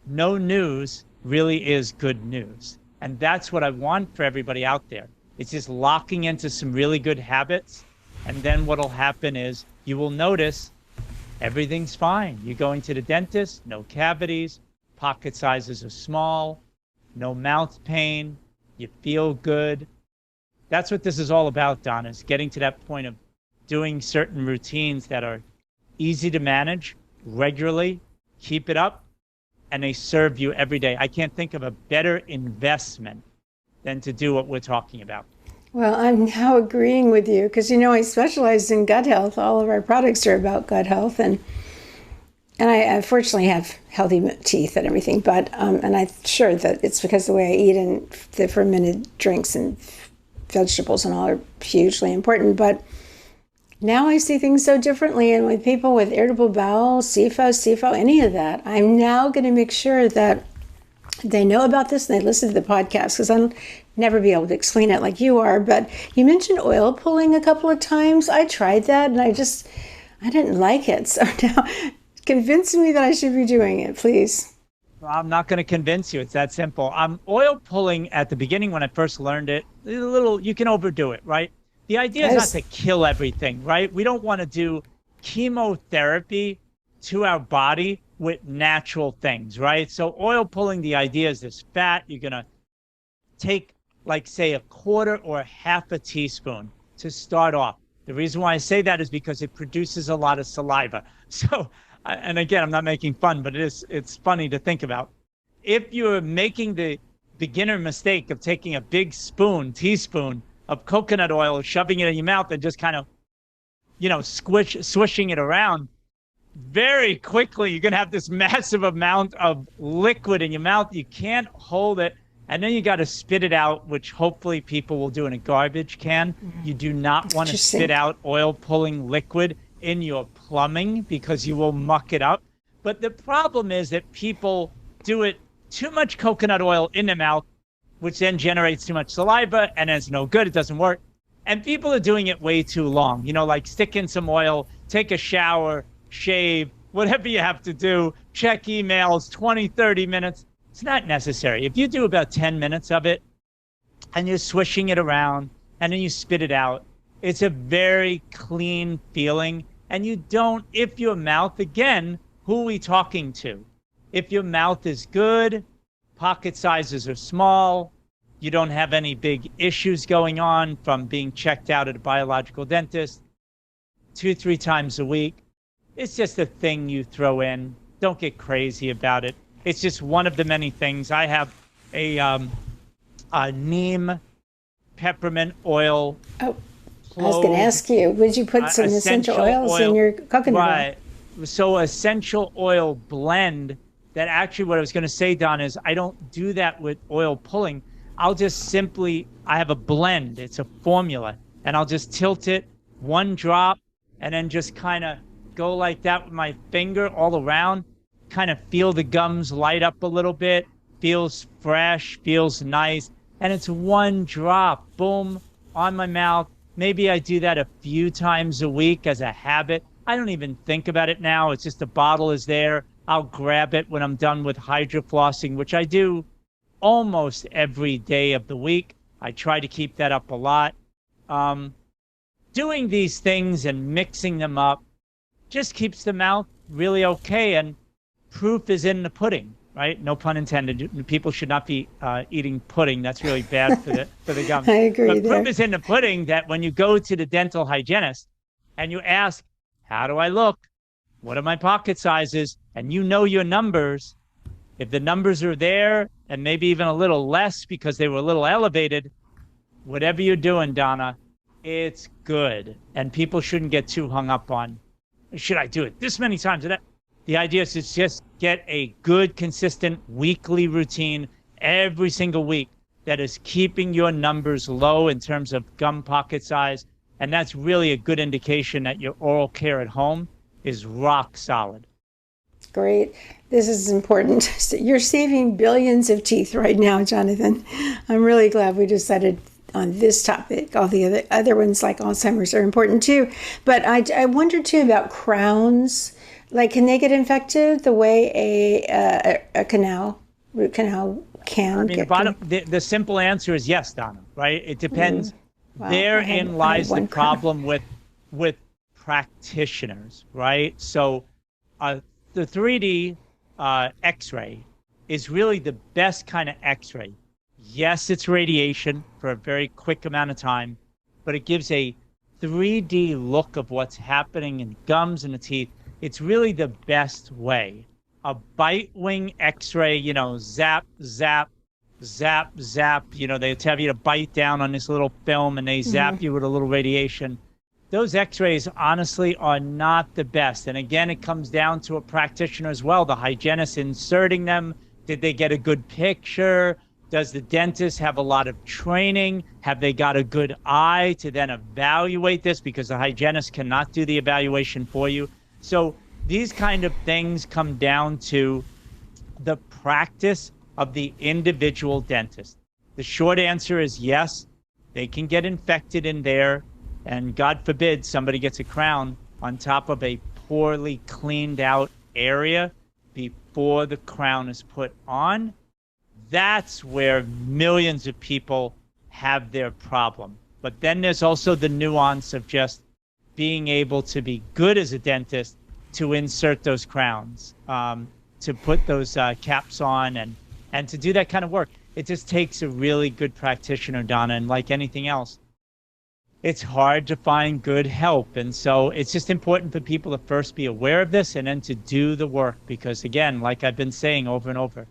No news really is good news. And that's what I want for everybody out there. It's just locking into some really good habits. And then what'll happen is you will notice everything's fine. You're going to the dentist, no cavities, pocket sizes are small, no mouth pain, you feel good. That's what this is all about, Donna, is getting to that point of doing certain routines that are easy to manage regularly, keep it up, and they serve you every day. I can't think of a better investment than to do what we're talking about. Well, I'm now agreeing with you because, I specialize in gut health. All of our products are about gut health, and I unfortunately have healthy teeth and everything, but and I'm sure that it's because the way I eat and the fermented drinks and vegetables and all are hugely important. But now I see things so differently, and with people with irritable bowel, SIFO, any of that, I'm now going to make sure that they know about this and they listen to the podcast, because I'll never be able to explain it like you are. But you mentioned oil pulling a couple of times. I tried that and I didn't like it. So now convince me that I should be doing it, please. Well, I'm not going to convince you. It's that simple. Oil pulling at the beginning when I first learned it, you can overdo it, right? The idea is not to kill everything, right? We don't want to do chemotherapy to our body with natural things, right? So oil pulling, the idea is this fat, you're going to take, like, say, a quarter or half a teaspoon to start off. The reason why I say that is because it produces a lot of saliva. So, and again, I'm not making fun, but it's funny to think about. If you're making the beginner mistake of taking a big teaspoon of coconut oil, shoving it in your mouth and just kind of, swishing it around, very quickly, you're going to have this massive amount of liquid in your mouth. You can't hold it. And then you got to spit it out, which hopefully people will do in a garbage can. You do not want to spit out oil pulling liquid in your plumbing because you will muck it up. But the problem is that people do it too much coconut oil in their mouth, which then generates too much saliva, and it's no good. It doesn't work. And people are doing it way too long. Like stick in some oil, take a shower, shave, whatever you have to do, check emails, 20, 30 minutes. It's not necessary. If you do about 10 minutes of it and you're swishing it around and then you spit it out, it's a very clean feeling. And you don't, if your mouth, again, who are we talking to? If your mouth is good, pocket sizes are small, you don't have any big issues going on from being checked out at a biological dentist 2-3 times a week, it's just a thing you throw in. Don't get crazy about it. It's just one of the many things. I have a neem peppermint oil. Oh, I was going to ask you, would you put some essential oils in your coconut oil? So essential oil blend, that actually what I was going to say, Don, is I don't do that with oil pulling. I'll just simply, I have a blend. It's a formula. And I'll just tilt it 1 drop and then just kind of go like that with my finger all around. Kind of feel the gums light up a little bit, feels fresh, feels nice, and it's 1 drop, boom, on my mouth. Maybe I do that a few times a week as a habit. I don't even think about it now. It's just the bottle is there. I'll grab it when I'm done with hydroflossing, which I do almost every day of the week. I try to keep that up a lot. Doing these things and mixing them up just keeps the mouth really okay, and proof is in the pudding, right? No pun intended. People should not be eating pudding. That's really bad for the gums. I agree. But proof is in the pudding that when you go to the dental hygienist and you ask, how do I look? What are my pocket sizes? And you know your numbers. If the numbers are there and maybe even a little less because they were a little elevated, whatever you're doing, Donna, it's good. And people shouldn't get too hung up on, should I do it this many times? The idea is to just get a good, consistent weekly routine every single week that is keeping your numbers low in terms of gum pocket size. And that's really a good indication that your oral care at home is rock solid. Great. This is important. You're saving billions of teeth right now, Jonathan. I'm really glad we decided on this topic. All the other ones like Alzheimer's are important too. But I wonder too about crowns. Like, can they get infected the way a root canal can? I mean, the simple answer is yes, Donna, right? It depends. Wow. Therein lies the problem with practitioners, right? So the 3D X-ray is really the best kind of X-ray. Yes, it's radiation for a very quick amount of time, but it gives a 3D look of what's happening in gums and the teeth. It's really the best way. A bite wing X-ray, zap, zap, zap, zap. They have you to bite down on this little film and they zap you with a little radiation. Those X-rays, honestly, are not the best. And again, it comes down to a practitioner as well. The hygienist inserting them. Did they get a good picture? Does the dentist have a lot of training? Have they got a good eye to then evaluate this? Because the hygienist cannot do the evaluation for you. So these kind of things come down to the practice of the individual dentist. The short answer is yes, they can get infected in there. And God forbid somebody gets a crown on top of a poorly cleaned out area before the crown is put on. That's where millions of people have their problem. But then there's also the nuance of just being able to be good as a dentist to insert those crowns, to put those caps on and to do that kind of work. It just takes a really good practitioner, Donna, and like anything else, it's hard to find good help. And so it's just important for people to first be aware of this and then to do the work. Because again, like I've been saying over and over,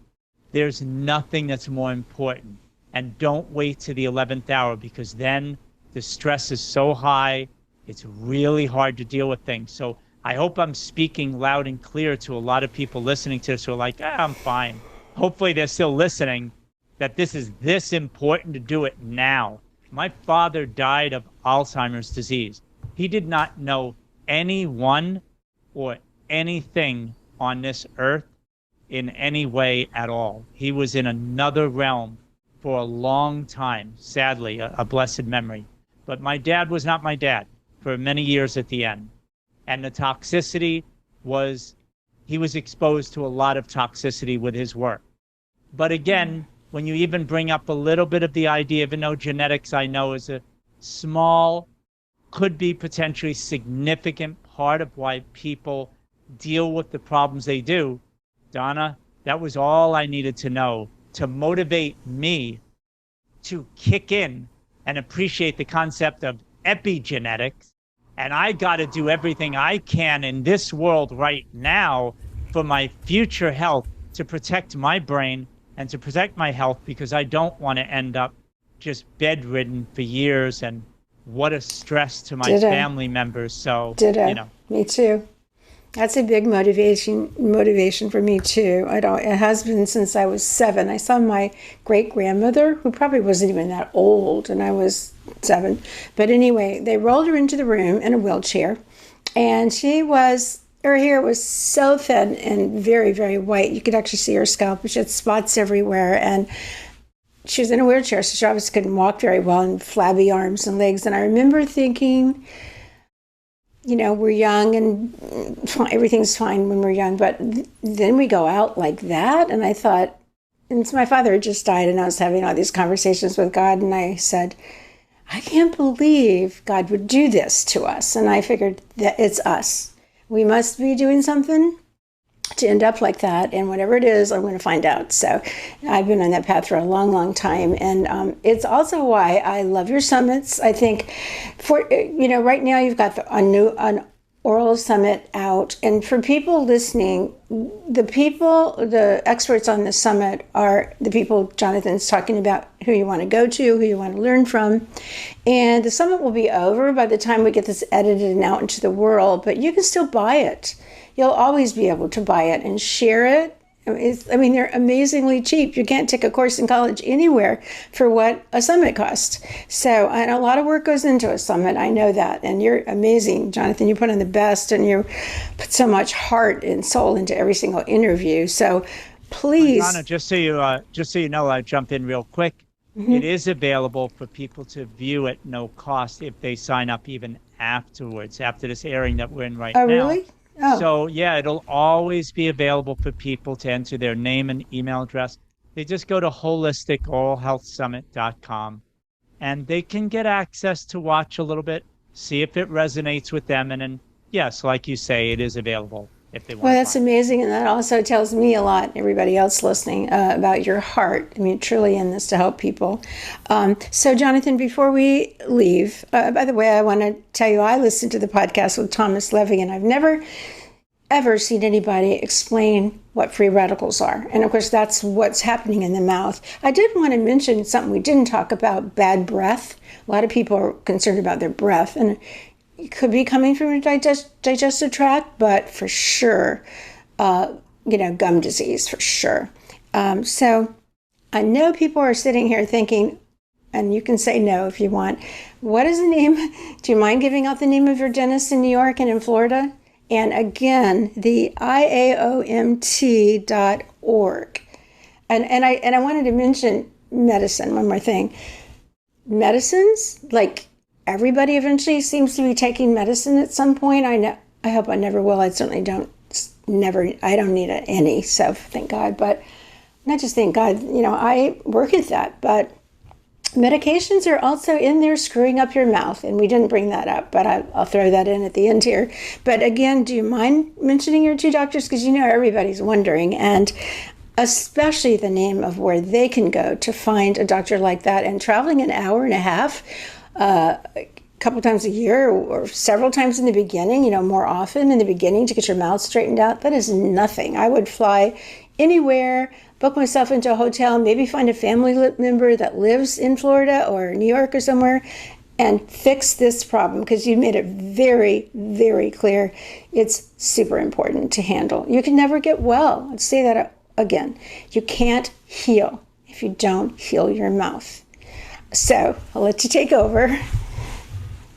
there's nothing that's more important. And don't wait to the 11th hour, because then the stress is so high, it's really hard to deal with things. So I hope I'm speaking loud and clear to a lot of people listening to this who are like, I'm fine. Hopefully they're still listening, that this is this important to do it now. My father died of Alzheimer's disease. He did not know anyone or anything on this earth in any way at all. He was in another realm for a long time, sadly, a blessed memory. But my dad was not my dad for many years at the end. And the toxicity was, he was exposed to a lot of toxicity with his work. But again, when you even bring up a little bit of the idea, even though genetics I know is a small, could be potentially significant part of why people deal with the problems they do, Donna, that was all I needed to know to motivate me to kick in and appreciate the concept of epigenetics. And I got to do everything I can in this world right now for my future health, to protect my brain and to protect my health, because I don't want to end up just bedridden for years. And what a stress to my family members. So, Me too. That's a big motivation for me too. It has been since I was 7. I saw my great-grandmother, who probably wasn't even that old, and I was 7. But anyway, they rolled her into the room in a wheelchair, and her hair was so thin and very, very white. You could actually see her scalp. She had spots everywhere, and she was in a wheelchair, so she obviously couldn't walk very well, and flabby arms and legs. And I remember thinking, we're young and everything's fine when we're young, but then we go out like that. And I thought, and my father had just died, and I was having all these conversations with God, and I said, I can't believe God would do this to us. And I figured that it's us. We must be doing something to end up like that, and whatever it is, I'm going to find out. So I've been on that path for a long, long time, and it's also why I love your summits. I think right now you've got an oral summit out, and for people listening, the experts on the summit are the people Jonathan's talking about, who you want to go to, who you want to learn from. And the summit will be over by the time we get this edited and out into the world, but you can still buy it. You'll always be able to buy it and share it I mean, they're amazingly cheap. You can't take a course in college anywhere for what a summit costs. So, and a lot of work goes into a summit. I know that. And you're amazing, Jonathan. You put on the best, and you put so much heart and soul into every single interview. So please. Donna, just so you know, I'll jump in real quick. It is available for people to view at no cost if they sign up even afterwards, after this airing that we're in right now. Oh, really? Oh. So, yeah, it'll always be available for people to enter their name and email address. They just go to holisticoralhealthsummit.com, and they can get access to watch a little bit, see if it resonates with them. And then, yes, like you say, it is available if they want. Well, that's amazing. And that also tells me a lot, everybody else listening, about your heart. I mean, truly in this to help people. So, Jonathan, before we leave, by the way, I want to tell you, I listened to the podcast with Thomas Levy, and I've never, ever seen anybody explain what free radicals are. And of course, that's what's happening in the mouth. I did want to mention something we didn't talk about, bad breath. A lot of people are concerned about their breath, and it could be coming from your digestive tract, but for sure, gum disease, for sure. So I know people are sitting here thinking, and you can say no if you want, what is the name? Do you mind giving out the name of your dentist in New York and in Florida? And again, the IAOMT.org. And I wanted to mention medicine, one more thing. Medicines, like, everybody eventually seems to be taking medicine at some point. I hope I never will. I certainly don't need any, so thank God. But not just thank God, I work at that. But medications are also in there screwing up your mouth. And we didn't bring that up, but I'll throw that in at the end here. But again, do you mind mentioning your two doctors? Because everybody's wondering. And especially the name of where they can go to find a doctor like that. And traveling an hour and a half, a couple times a year or several times in the beginning, more often in the beginning to get your mouth straightened out, that is nothing. I would fly anywhere, book myself into a hotel, maybe find a family member that lives in Florida or New York or somewhere, and fix this problem, because you made it very, very clear. It's super important to handle. You can never get well. Let's say that again. You can't heal if you don't heal your mouth. So I'll let you take over.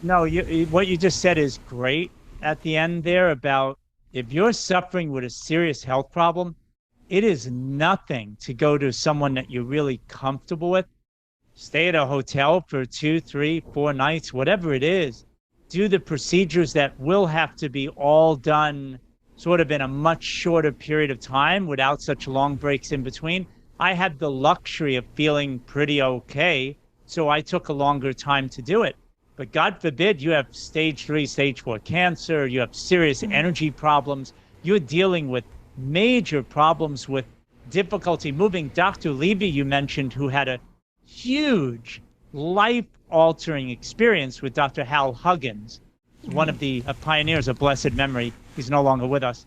No, what you just said is great at the end there about if you're suffering with a serious health problem, it is nothing to go to someone that you're really comfortable with. Stay at a hotel for 2, 3, 4 nights, whatever it is. Do the procedures that will have to be all done sort of in a much shorter period of time without such long breaks in between. I had the luxury of feeling pretty okay, so I took a longer time to do it. But God forbid you have stage 3, stage 4 cancer, you have serious energy problems, you're dealing with major problems with difficulty moving. Dr. Levy, you mentioned, who had a huge life-altering experience with Dr. Hal Huggins, one of the pioneers of blessed memory. He's no longer with us.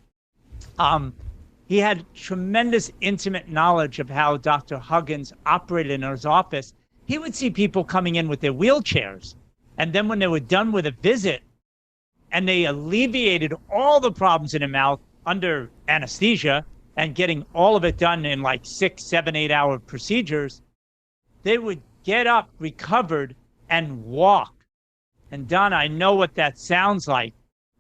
He had tremendous intimate knowledge of how Dr. Huggins operated in his office. He would see people coming in with their wheelchairs. And then when they were done with a visit and they alleviated all the problems in their mouth under anesthesia and getting all of it done in like 6, 7, 8-hour procedures, they would get up, recovered, and walk. And Donna, I know what that sounds like,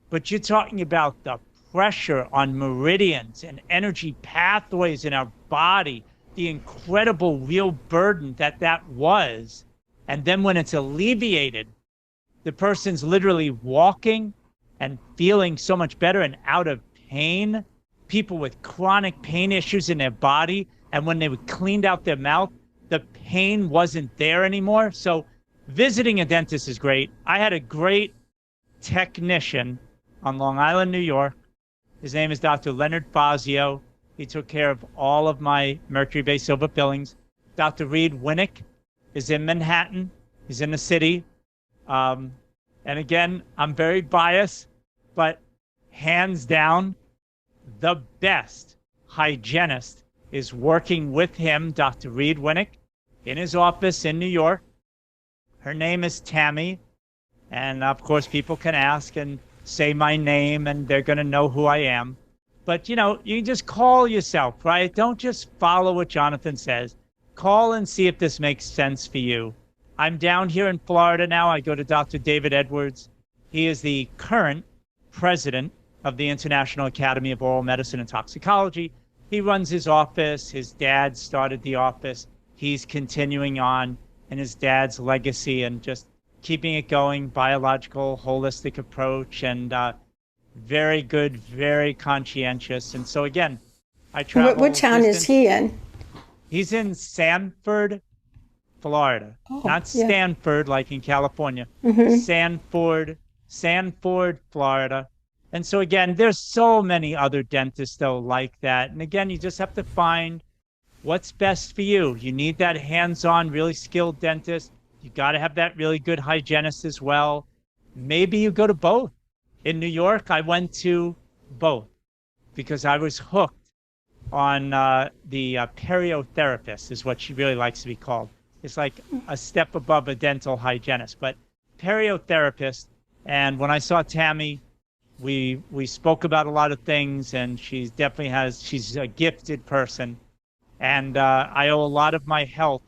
but you're talking about the pressure on meridians and energy pathways in our body, the incredible real burden that was. And then when it's alleviated, the person's literally walking and feeling so much better and out of pain. People with chronic pain issues in their body, and when they were cleaned out their mouth, the pain wasn't there anymore. So visiting a dentist is great. I had a great technician on Long Island, New York. His name is Dr. Leonard Fazio. He took care of all of my mercury-based silver fillings. Dr. Reed Winnick is in Manhattan. He's in the city. And again, I'm very biased, but hands down, the best hygienist is working with him, Dr. Reed Winnick, in his office in New York. Her name is Tammy. And of course, people can ask and say my name, and they're going to know who I am. But, you know, you can just call yourself, right? Don't just follow what Jonathan says. Call and see if this makes sense for you. I'm down here in Florida now. I go to Dr. David Edwards. He is the current president of the International Academy of Oral Medicine and Toxicology. He runs his office. His dad started the office. He's continuing on in his dad's legacy and just keeping it going, biological, holistic approach, and very good, very conscientious. And so again, I travel. What town is he in? He's in Sanford, Florida. Not Stanford, like in California. Sanford, Florida. And so again, there's so many other dentists though like that. And again, you just have to find what's best for you. You need that hands-on, really skilled dentist. You got to have that really good hygienist as well. Maybe you go to both. In New York, I went to both because I was hooked on the periotherapist, is what she really likes to be called. It's like a step above a dental hygienist, but periotherapist. And when I saw Tammy, we spoke about a lot of things, and she's a gifted person. And I owe a lot of my health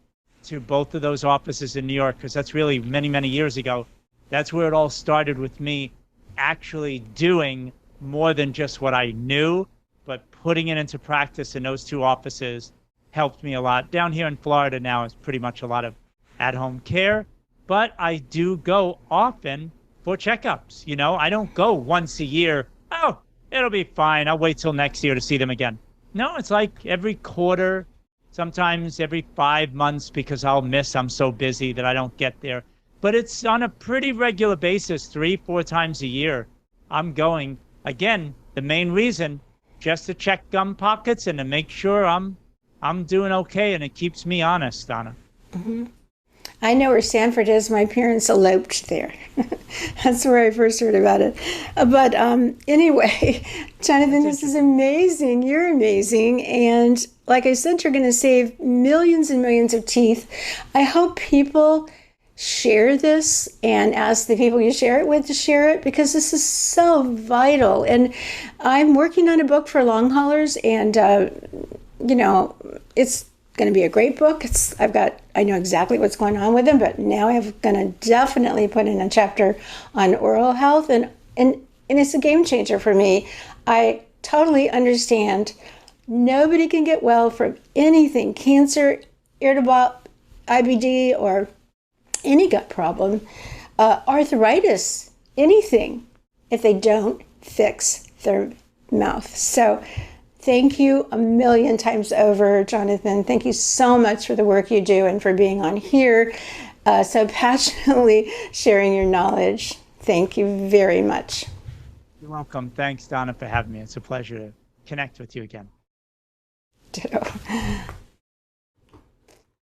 to both of those offices in New York, because that's really many, many years ago. That's where it all started with me actually doing more than just what I knew, but putting it into practice in those two offices helped me a lot. Down here in Florida now is pretty much a lot of at-home care, but I do go often for checkups. You know, I don't go once a year. Oh, it'll be fine. I'll wait till next year to see them again. No, it's like every quarter, sometimes every 5 months, because I'm so busy that I don't get there. But it's on a pretty regular basis, 3-4 times a year. I'm going. Again, the main reason, just to check gum pockets and to make sure I'm doing okay, and it keeps me honest, Donna. Mm-hmm. I know where Sanford is. My parents eloped there. That's where I first heard about it. But anyway, Jonathan, this is amazing. You're amazing. And like I said, you're going to save millions and millions of teeth. I hope people share this and ask the people you share it with to share it, because this is so vital. And I'm working on a book for long haulers, and you know, it's going to be a great book. I know exactly what's going on with them, but now I'm going to definitely put in a chapter on oral health, and it's a game changer for me. I totally understand. Nobody can get well from anything, cancer, irritable IBD, or any gut problem, arthritis, anything, if they don't fix their mouth. So thank you a million times over, Jonathan. Thank you so much for the work you do and for being on here, so passionately sharing your knowledge. Thank you very much. You're welcome. Thanks, Donna, for having me. It's a pleasure to connect with you again. Ditto.